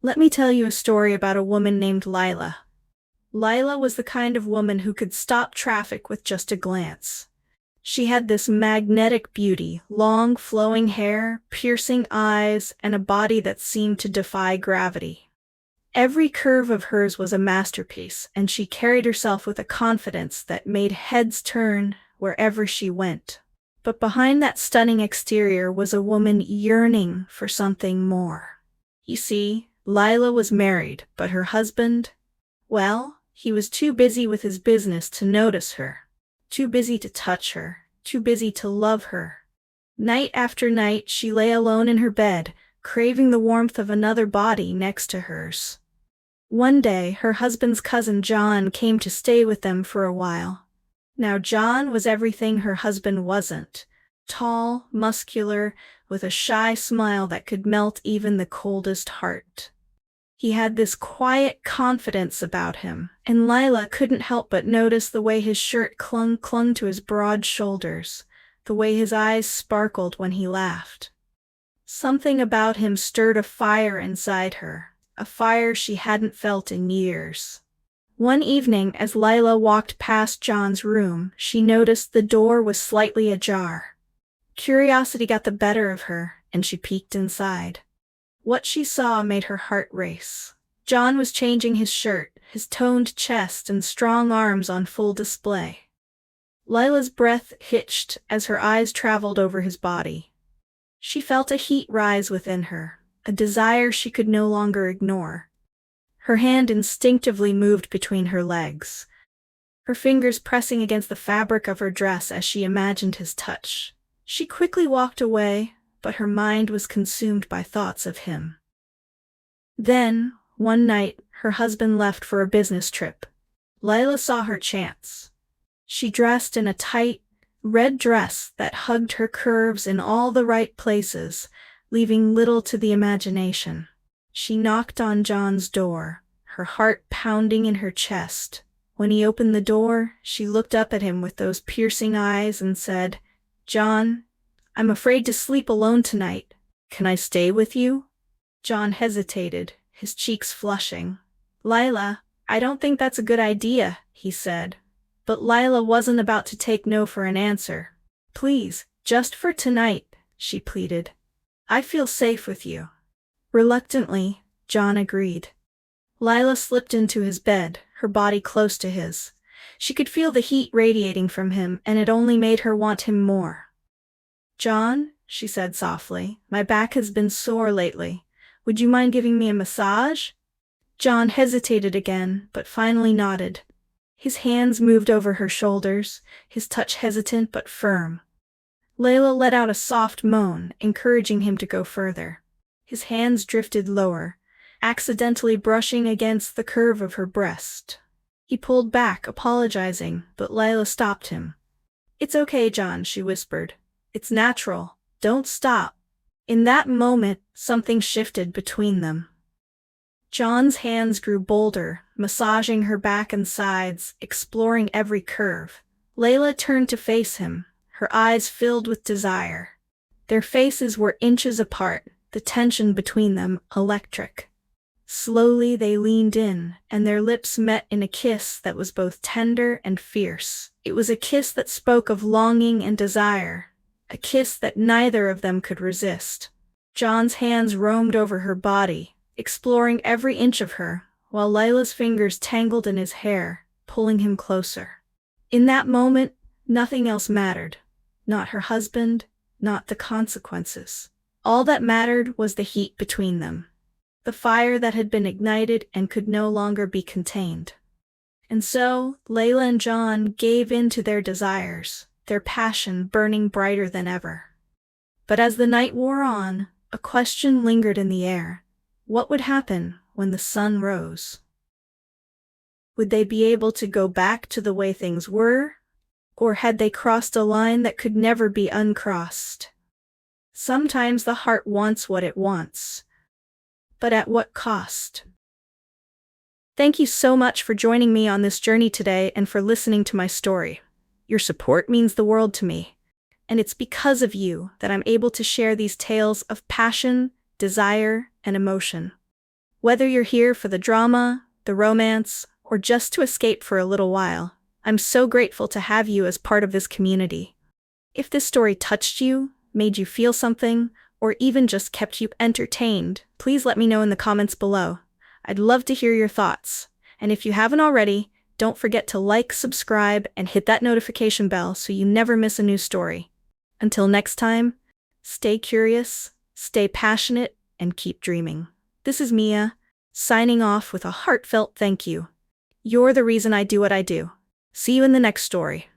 Let me tell you a story about a woman named Laila. Laila was the kind of woman who could stop traffic with just a glance. She had this magnetic beauty, long flowing hair, piercing eyes, and a body that seemed to defy gravity. Every curve of hers was a masterpiece, and she carried herself with a confidence that made heads turn wherever she went. But behind that stunning exterior was a woman yearning for something more. You see, Laila was married, but her husband, well, he was too busy with his business to notice her. Too busy to touch her, too busy to love her. Night after night she lay alone in her bed, craving the warmth of another body next to hers. One day, her husband's cousin John came to stay with them for a while. Now John was everything her husband wasn't. Tall, muscular, with a shy smile that could melt even the coldest heart. He had this quiet confidence about him, and Laila couldn't help but notice the way his shirt clung to his broad shoulders, the way his eyes sparkled when he laughed. Something about him stirred a fire inside her, a fire she hadn't felt in years. One evening, as Laila walked past John's room, she noticed the door was slightly ajar. Curiosity got the better of her, and she peeked inside. What she saw made her heart race. John was changing his shirt, his toned chest and strong arms on full display. Laila's breath hitched as her eyes traveled over his body. She felt a heat rise within her, a desire she could no longer ignore. Her hand instinctively moved between her legs, her fingers pressing against the fabric of her dress as she imagined his touch. She quickly walked away, but her mind was consumed by thoughts of him. Then, one night, her husband left for a business trip. Laila saw her chance. She dressed in a tight, red dress that hugged her curves in all the right places, leaving little to the imagination. She knocked on John's door, her heart pounding in her chest. When he opened the door, she looked up at him with those piercing eyes and said, "John, I'm afraid to sleep alone tonight. Can I stay with you?" John hesitated, his cheeks flushing. "Laila, I don't think that's a good idea," he said. But Laila wasn't about to take no for an answer. "Please, just for tonight," she pleaded. "I feel safe with you." Reluctantly, John agreed. Laila slipped into his bed, her body close to his. She could feel the heat radiating from him, and it only made her want him more. "John," she said softly, "my back has been sore lately. Would you mind giving me a massage?" John hesitated again, but finally nodded. His hands moved over her shoulders, his touch hesitant but firm. Laila let out a soft moan, encouraging him to go further. His hands drifted lower, accidentally brushing against the curve of her breast. He pulled back, apologizing, but Laila stopped him. "It's okay, John," she whispered. "It's natural. Don't stop." In that moment, something shifted between them. John's hands grew bolder, massaging her back and sides, exploring every curve. Laila turned to face him, her eyes filled with desire. Their faces were inches apart, the tension between them electric. Slowly they leaned in, and their lips met in a kiss that was both tender and fierce. It was a kiss that spoke of longing and desire, a kiss that neither of them could resist. John's hands roamed over her body, exploring every inch of her, while Laila's fingers tangled in his hair, pulling him closer. In that moment, nothing else mattered. Not her husband, not the consequences. All that mattered was the heat between them. The fire that had been ignited and could no longer be contained. And so, Laila and John gave in to their desires, their passion burning brighter than ever. But as the night wore on, a question lingered in the air. What would happen when the sun rose? Would they be able to go back to the way things were? Or had they crossed a line that could never be uncrossed? Sometimes the heart wants what it wants. But at what cost? Thank you so much for joining me on this journey today and for listening to my story. Your support means the world to me. And it's because of you that I'm able to share these tales of passion, desire, and emotion. Whether you're here for the drama, the romance, or just to escape for a little while, I'm so grateful to have you as part of this community. If this story touched you, made you feel something, or even just kept you entertained, please let me know in the comments below. I'd love to hear your thoughts. And if you haven't already, don't forget to like, subscribe, and hit that notification bell so you never miss a new story. Until next time, stay curious, stay passionate, and keep dreaming. This is Mia, signing off with a heartfelt thank you. You're the reason I do what I do. See you in the next story.